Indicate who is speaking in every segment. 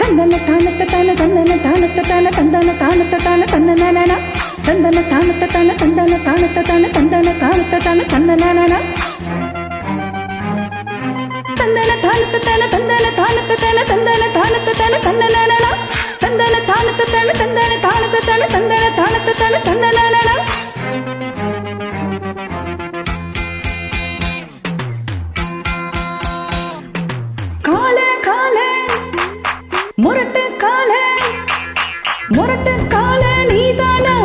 Speaker 1: தந்தன தானத்த தான தந்தன தானத்த தான தந்தன தானத்த தான தந்தன தந்தன தானத்த தான தந்தன தானத்த தான தந்தன தானத்த தான தந்தன தந்தன தானத்த தான தந்தன தானத்த தான தந்தன தானத்த தான தந்தன தந்தன தானத்த தான தந்தன தானத்த தான தந்தன தானத்த தான தந்தன கால கால முரட்டு கால முரட்டு கால நீதானா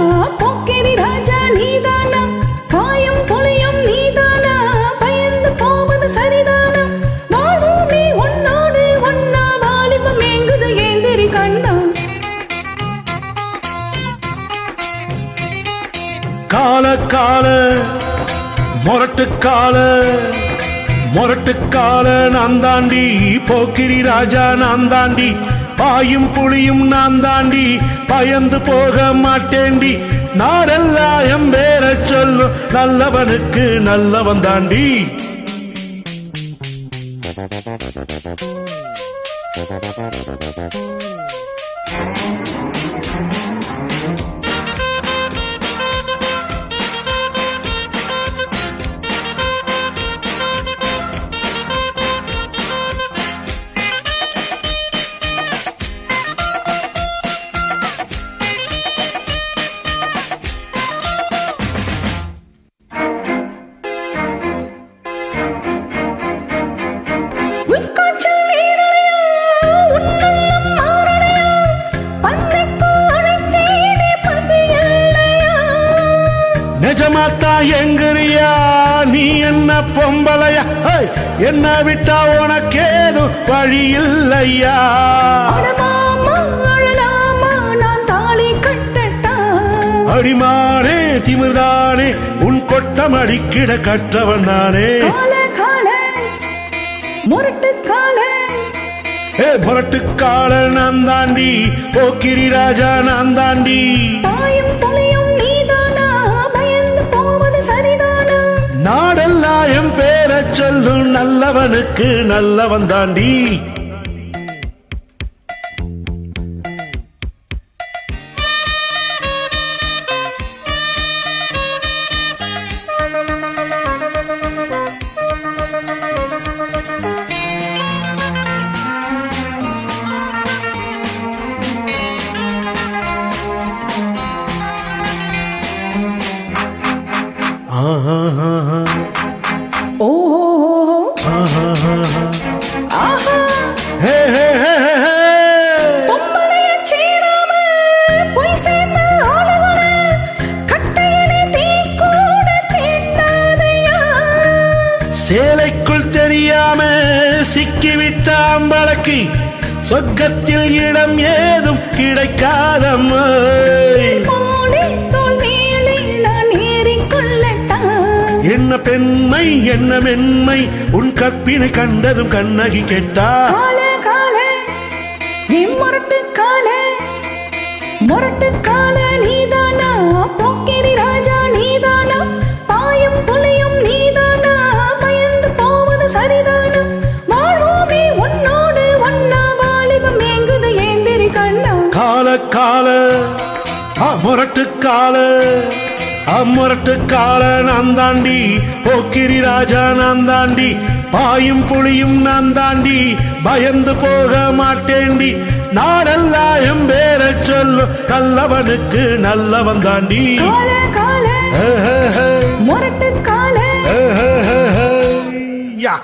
Speaker 1: போக்கிரி ராஜா நீதானா காயும் புளியும் நீதானா பயந்து போவது சரிதானா வாழும் நீ உன்னோடு ஒன்னா வாலிபம் எங்குது ஏந்திரி கண்ணா
Speaker 2: கால கால முரட்டு கால முரட்டு கால நான் தாண்டி போக்கிரி ராஜா நான் தாண்டி பாயும் புளியும் நான் தாண்டி பயந்து போக மாட்டேண்டி நாரெல்லாம் எம்பேர சொல்லும் நல்லவனுக்கு நல்லவன் தாண்டி நிஜமாத்தா எங்கிறியா நீ என்ன பொம்பளையா என்ன விட்டா உனக்கேதும் வழி இல்லையா அடிமானே திமிர்தானே உன் கொட்டம் அடிக்கிட கற்றவன் நானே
Speaker 1: முரட்டு கால
Speaker 2: முரட்டு கால நான் தாண்டி போக்கிரி ராஜா நான் தாண்டி நாடெல்லாம் என் பேர சொல்லும் நல்லவனுக்கு நல்லவன் தாண்டி சேலைக்குள் தெரியாம சிக்கிவிட்ட அம்பளக்கு சொர்க்கத்தில் இடம் ஏதும் கிடைக்காதம்மா என்ன பெண்மை என்ன மென்மை உன் கற்பினை கண்டதும் கண்ணகி கேட்டா
Speaker 1: முரட்டு கால முரட்டு கால நீதானா போக்கிரி ராஜா நீதானா பாயும் புலியும் நீதானா பயந்து போவது சரிதானா வாழுமே உன்னோடு ஒன்னா வாலிபம் எங்குது ஏந்திரி கண்ணா
Speaker 2: கால கால முரட்டு கால முரட்டு கால நான் தாண்டி போக்கிரி ராஜா நான் தாண்டி பாயும் புளியும் நான் தாண்டி பயந்து போக மாட்டேண்டி நாடெல்லாம் எம்பேர சொல்லும் நல்லவனுக்கு நல்லவன் தாண்டி
Speaker 1: முரட்டு கால
Speaker 2: யா